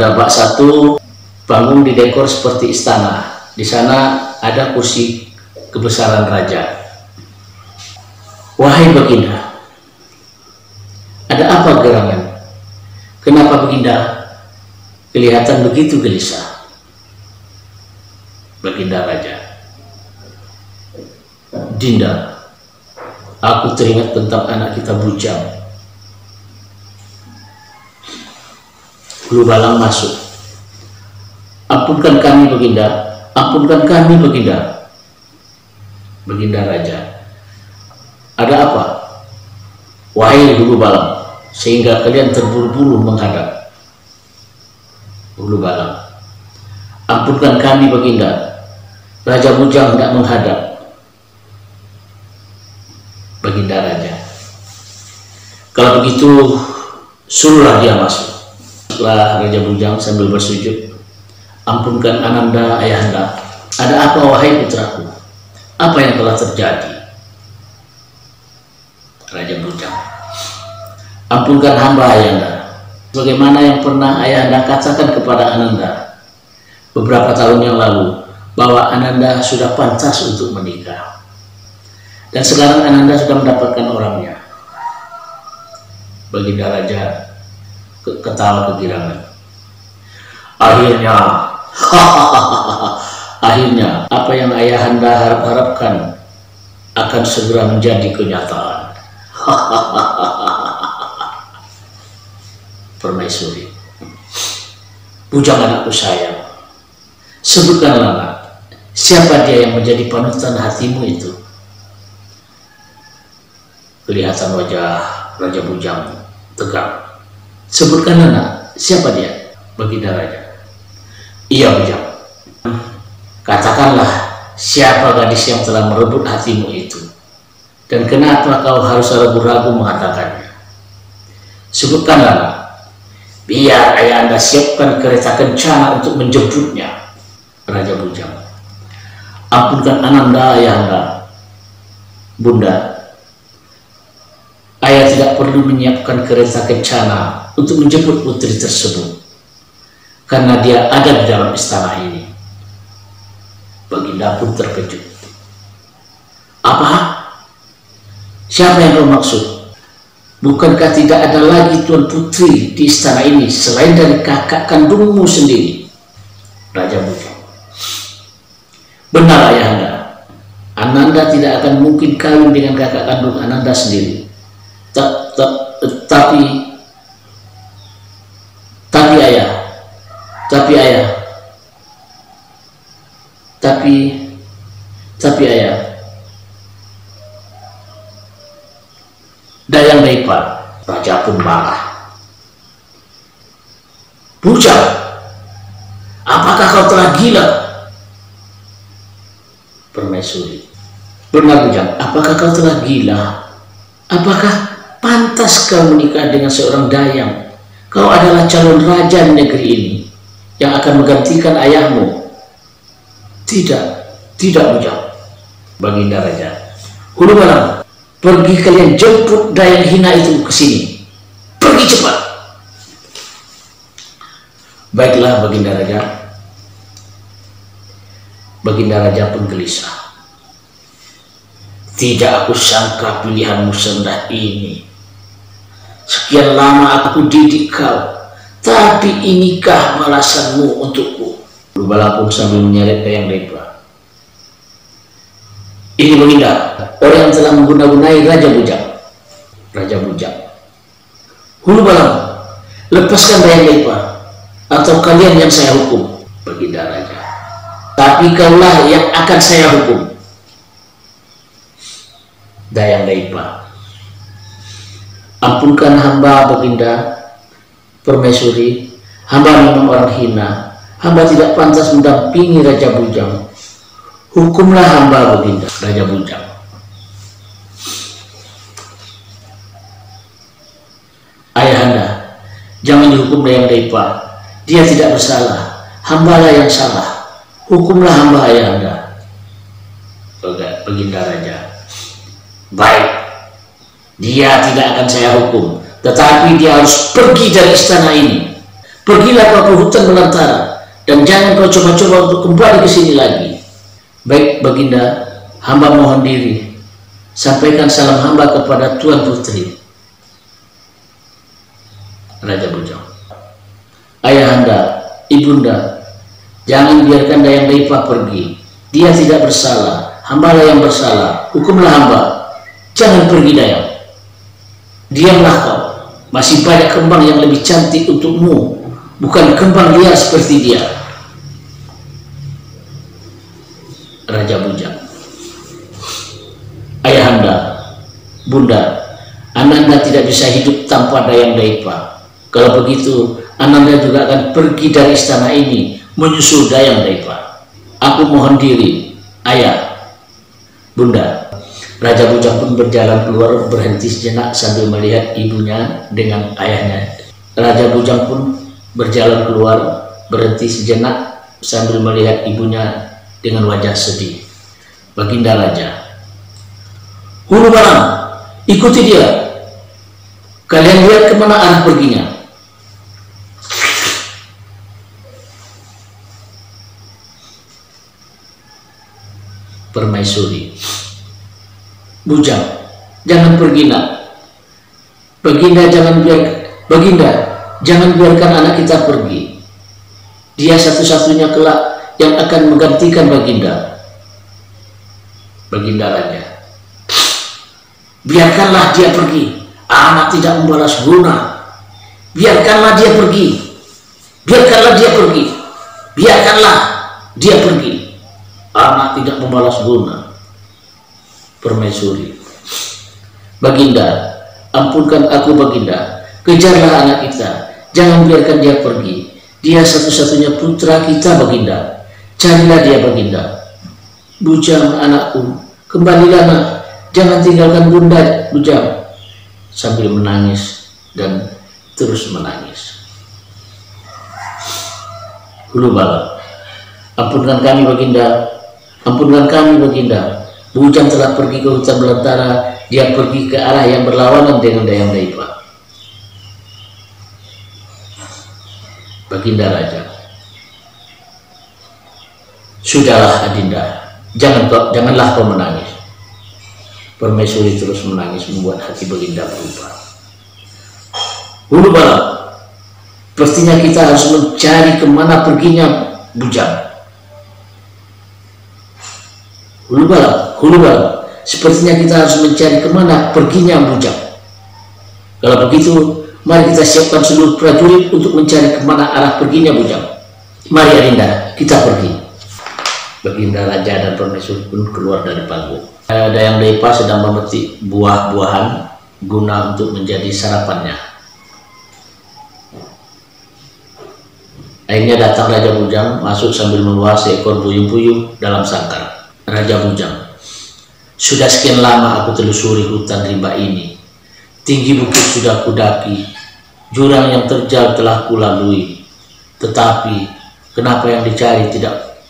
Pada bab 1, bangun di dekor seperti istana. Di sana ada kursi kebesaran raja. Wahai Baginda, ada apa gerangan? Kenapa Baginda kelihatan begitu gelisah? Baginda Raja, Dinda, aku teringat tentang anak kita bujang. Hulu Balang masuk. Ampunkan kami Baginda, ampunkan kami Baginda. Baginda Raja, ada apa? Wahai Hulu Balang, sehingga kalian terburu-buru menghadap. Hulu Balang, ampunkan kami Baginda, Raja Bujang tidak menghadap. Baginda Raja, kalau begitu suruhlah dia masuk. Setelah Raja Bujang sambil bersujud, ampunkan Ananda Ayahanda, ada apa wahai putraku? Apa yang telah terjadi? Raja Bujang, ampunkan hamba Ayahanda, sebagaimana yang pernah Ayahanda katakan kepada Ananda beberapa tahun yang lalu, bahwa Ananda sudah pantas untuk menikah. Dan sekarang Ananda sudah mendapatkan orangnya. Baginda Raja ketawa kegirangan. Akhirnya apa yang Ayahanda harap-harapkan akan segera menjadi kenyataan. Permaisuri, Bujang anakku sayang, sebutkanlah nak, siapa dia yang menjadi panutan hatimu itu? Kelihatan wajah Raja Bujang tegang. Sebutkanlah nak, siapa dia? Baginda Raja, iya Bujang, katakanlah siapa gadis yang telah merebut hatimu itu, dan kenapa kau harus ragu-ragu mengatakannya? Sebutkanlah nak, biar Ayahanda siapkan kereta kencana untuk menjemputnya. Raja Bujang, ampunkan Ananda Ayahanda. Bunda, Ayah tidak perlu menyiapkan kereta kencana untuk menjemput putri tersebut, karena dia ada di dalam istana ini. Baginda pun terkejut. Apa? Siapa yang kau maksud? Bukankah tidak ada lagi tuan putri di istana ini selain dari kakak kandungmu sendiri? Raja Bujang, benar Ayahanda, Ananda tidak akan mungkin kawin dengan kakak kandung Ananda sendiri. Tapi ayah, Dayang Daipan. Raja pun marah. Bujang, apakah kau telah gila? Permaisuri, benar Bujang, apakah kau telah gila? Apakah pantas kau menikah dengan seorang dayang? Kau adalah calon raja di negeri ini yang akan menggantikan ayahmu. Tidak Bujang. Baginda Raja, Hulu Balang, pergi kalian jemput dayang hina itu ke sini. Pergi cepat. Baiklah Baginda Raja. Baginda Raja pun gelisah. Tidak aku sangka pilihanmu serendah ini. Sekian lama aku didik kau, tapi inikah balasanmu untukku? Hulu Balang pun sambil menyeret Dayang Daipan. Ini Baginda, orang yang telah mengguna-gunai Raja Bujang. Raja Bujang, Hulu Balang, lepaskan Dayang Daipan, atau kalian yang saya hukum. Baginda Raja, tapi kaulah yang akan saya hukum. Dayang Daipan, ampunkan hamba Baginda. Permaisuri, hamba memang orang hina, hamba tidak pantas mendampingi Raja Bujang. Hukumlah hamba Baginda. Raja Bujang, Ayahanda, jangan dihukum Dayang Daipan. Dia tidak bersalah, hambalah yang salah. Hukumlah hamba Ayahanda. Baginda Raja, baik, dia tidak akan saya hukum, tetapi dia harus pergi dari istana ini. Pergilah kau ke hutan belantara, dan jangan kau coba-coba untuk kembali ke sini lagi. Baik Baginda, hamba mohon diri. Sampaikan salam hamba kepada Tuan Putri. Raja Bujang. Ayahanda, ibunda, jangan biarkan Dayang Daipa pergi. Dia tidak bersalah, hambalah yang bersalah. Hukumlah hamba. Jangan pergi Dayang. Diamlah kau. Masih banyak kembang yang lebih cantik untukmu, bukan kembang liar seperti dia. Raja Bujang. Ayahanda, bunda, Ananda tidak bisa hidup tanpa Dayang Daipa. Kalau begitu, Ananda juga akan pergi dari istana ini menyusul Dayang Daipa. Aku mohon diri, ayah, bunda. Raja Bujang pun berjalan keluar, berhenti sejenak sambil melihat ibunya dengan ayahnya. Raja Bujang pun berjalan keluar, berhenti sejenak sambil melihat ibunya dengan wajah sedih. Baginda Raja. Hulu Balang, ikuti dia. Kalian lihat kemana arah perginya. Permaisuri. Bujang, jangan pergi nak. Baginda, jangan biarkan anak kita pergi. Dia satu-satunya kelak yang akan menggantikan Baginda. Baginda Raja. Biarkanlah dia pergi. Anak tidak membalas guna. Biarkanlah dia pergi. Biarkanlah dia pergi. Biarkanlah dia pergi. Anak tidak membalas guna. Permaisuri. Baginda, ampunkan aku Baginda. Kejarlah anak kita. Jangan biarkan dia pergi. Dia satu-satunya putra kita Baginda. Carilah dia Baginda. Bujang anakku, kembalilah nak. Jangan tinggalkan bunda Bujang. Sambil menangis dan terus menangis. Hulu Balang. Ampunkan kami Baginda. Ampunkan kami Baginda. Bujang telah pergi ke hutan belantara. Dia pergi ke arah yang berlawanan dengan Dayang Daipa. Baginda Raja. Sudahlah Adinda, janganlah kau menangis. Permaisuri terus menangis membuat hati Baginda berubah. Hulu Balang, pastinya kita harus mencari kemana perginya Bujang. Hulu Balang, sepertinya kita harus mencari kemana perginya Bujang. Kalau begitu, mari kita siapkan seluruh prajurit untuk mencari kemana arah perginya Bujang. Mari Adinda, kita pergi. Baginda Raja dan Permaisuri pun keluar dari panggung. Dayang Daipa sedang memetik buah-buahan guna untuk menjadi sarapannya. Akhirnya datang Raja Bujang masuk sambil membawa seekor puyuh-puyuh dalam sangkar. Raja Bujang. Sudah sekian lama aku telusuri hutan rimba ini. Tinggi bukit sudah kudaki, jurang yang terjal telah kulalui. Tetapi kenapa yang dicari tidak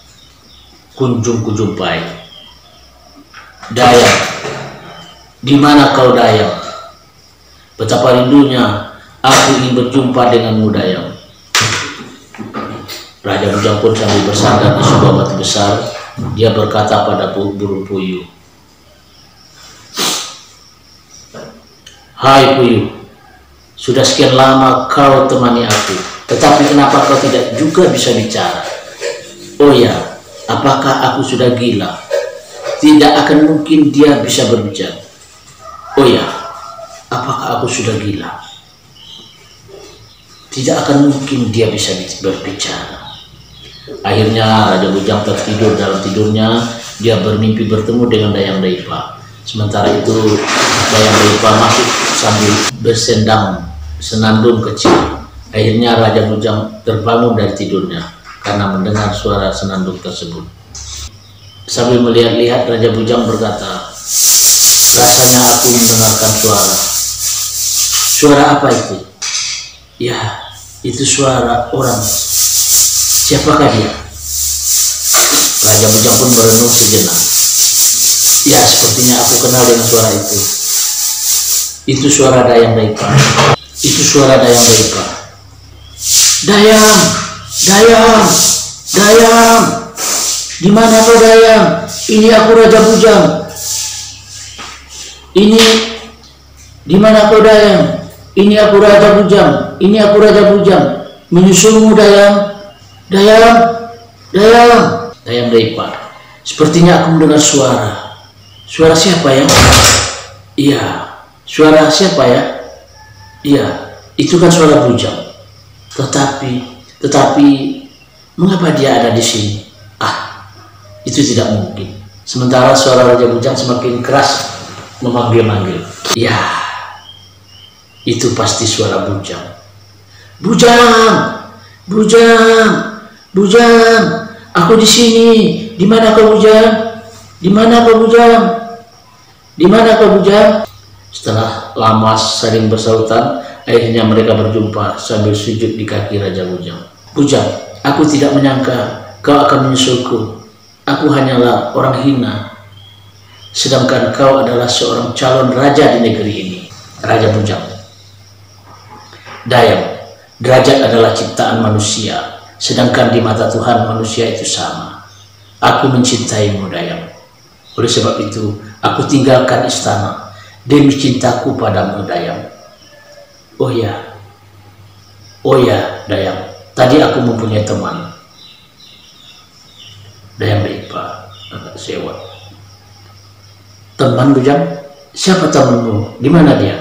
kunjung kujumpai? Dayang, di mana kau Dayang? Betapa rindunya aku ingin berjumpa denganmu Dayang. Raja Bujang pun sambil bersandar di sebuah batu besar, dia berkata pada burung puyuh, "Hai puyuh, sudah sekian lama kau temani aku, tetapi kenapa kau tidak juga bisa bicara? Oh ya, apakah aku sudah gila? Tidak akan mungkin dia bisa berbicara. Oh ya, apakah aku sudah gila? Tidak akan mungkin dia bisa berbicara." Akhirnya Raja Bujang tertidur. Dalam tidurnya dia bermimpi bertemu dengan Dayang Daipa. Sementara itu Dayang Daipa masuk sambil bersendang senandung kecil. Akhirnya Raja Bujang terbangun dari tidurnya karena mendengar suara senandung tersebut. Sambil melihat-lihat, Raja Bujang berkata, "Rasanya aku mendengarkan suara. Suara apa itu? Ya, itu suara orang. Siapakah dia?" Raja Bujang pun merenung sejenak. "Ya, sepertinya aku kenal dengan suara itu. Itu suara Dayang Daipa. Itu suara Dayang Daipa." Dayang, Dayang, Dayang, di mana kau Dayang? Ini aku Raja Bujang. Ini di mana kau Dayang? Ini aku Raja Bujang. Ini aku Raja Bujang. Menyusulmu Dayang, Dayang, Dayang. Dayang Daipa, sepertinya aku mendengar suara. Suara siapa ya? Iya, suara siapa ya? Iya, itu kan suara Bujang. Tetapi, mengapa dia ada di sini? Ah, itu tidak mungkin. Sementara suara Raja Bujang semakin keras memanggil-manggil. Ya, itu pasti suara Bujang. Bujang, Bujang, Bujang, aku di sini. Di mana kau Bujang? Di mana kau Bujang? Di mana kau Bujang? Setelah lama saling bersautan, akhirnya mereka berjumpa sambil sujud di kaki Raja Bujang. Bujang, aku tidak menyangka kau akan menyusulku. Aku hanyalah orang hina, sedangkan kau adalah seorang calon raja di negeri ini. Raja Bujang, Dayang, derajat adalah ciptaan manusia, sedangkan di mata Tuhan manusia itu sama. Aku mencintaimu Dayang. Oleh sebab itu, aku tinggalkan istana demi cintaku padamu Dayang. Oh ya Dayang, tadi aku mempunyai teman. Dayang Daipa agak sewa. Teman Bujang? Siapa temanmu? Di mana dia?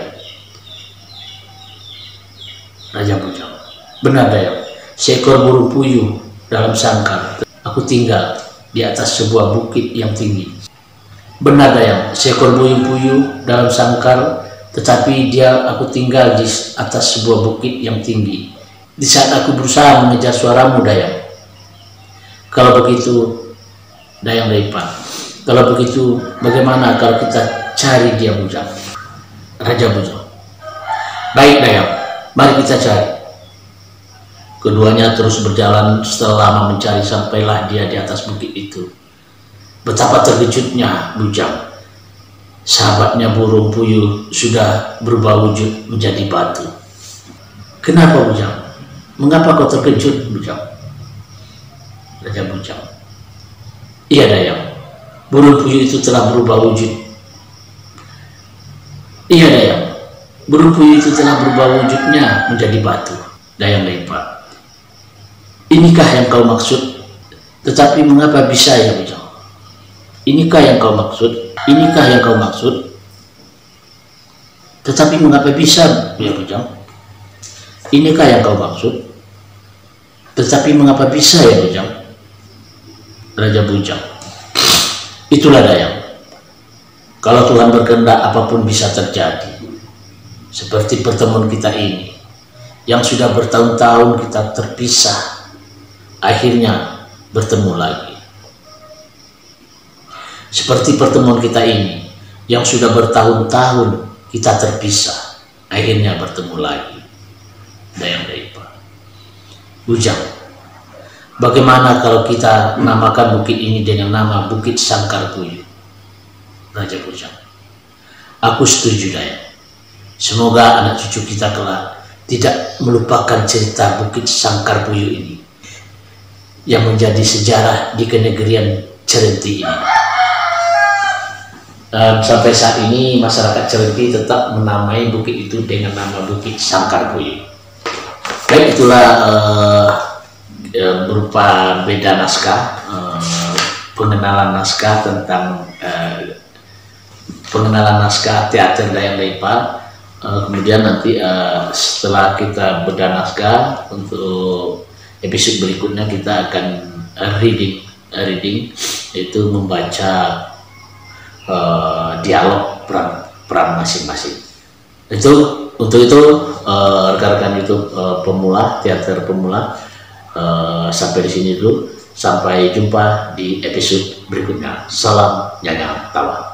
Raja Bujang, benar Dayang, seekor burung puyuh dalam sangkar. Aku tinggal di atas sebuah bukit yang tinggi. Benar Dayang, seekor burung puyuh dalam sangkar, tetapi aku tinggal di atas sebuah bukit yang tinggi. Di saat aku berusaha mengejar suaramu Dayang. Kalau begitu Dayang Daipa, kalau begitu bagaimana kalau kita cari dia Bujang? Raja Bujang, baik Dayang, mari kita cari. Keduanya terus berjalan. Setelah lama mencari, sampailah dia di atas bukit itu. Betapa terkejutnya Bujang. Sahabatnya burung puyuh sudah berubah wujud menjadi batu. Kenapa Bujang? Mengapa kau terkejut Bujang? Raja Bujang, iya Dayang, burung puyuh itu telah berubah wujud. Iya Dayang, burung puyuh itu telah berubah wujudnya menjadi batu. Dayang Daipa, inikah yang kau maksud? Tetapi mengapa bisa ya Bujang? Inikah yang kau maksud? Inikah yang kau maksud? Tetapi mengapa bisa ya Bujang? Inikah yang kau maksud? Tetapi mengapa bisa ya Bujang? Raja Bujang, itulah Dayang, kalau Tuhan berkehendak apapun bisa terjadi. Seperti pertemuan kita ini, yang sudah bertahun-tahun kita terpisah, akhirnya bertemu lagi. Seperti pertemuan kita ini, yang sudah bertahun-tahun kita terpisah, akhirnya bertemu lagi. Dayang Daipa, Bujang, bagaimana kalau kita menamakan bukit ini dengan nama Bukit Sangkar Puyuh? Raja Bujang, aku setuju Dayang. Semoga anak cucu kita kelak tidak melupakan cerita Bukit Sangkar Puyuh ini, yang menjadi sejarah di kenegerian Cerenti ini. Sampai saat ini masyarakat Cerenti tetap menamai bukit itu dengan nama Bukit Sangkar Puyuh. Baik, itulah berupa beda naskah, pengenalan naskah tentang pengenalan naskah teater Dayang Daipa. Kemudian nanti setelah kita bedah naskah, untuk episode berikutnya kita akan reading yaitu membaca dialog peran masing-masing. Untuk itu rekan-rekan YouTube pemula, teater pemula, sampai di sini dulu. Sampai jumpa di episode berikutnya. Salam Nyanyang Tawa.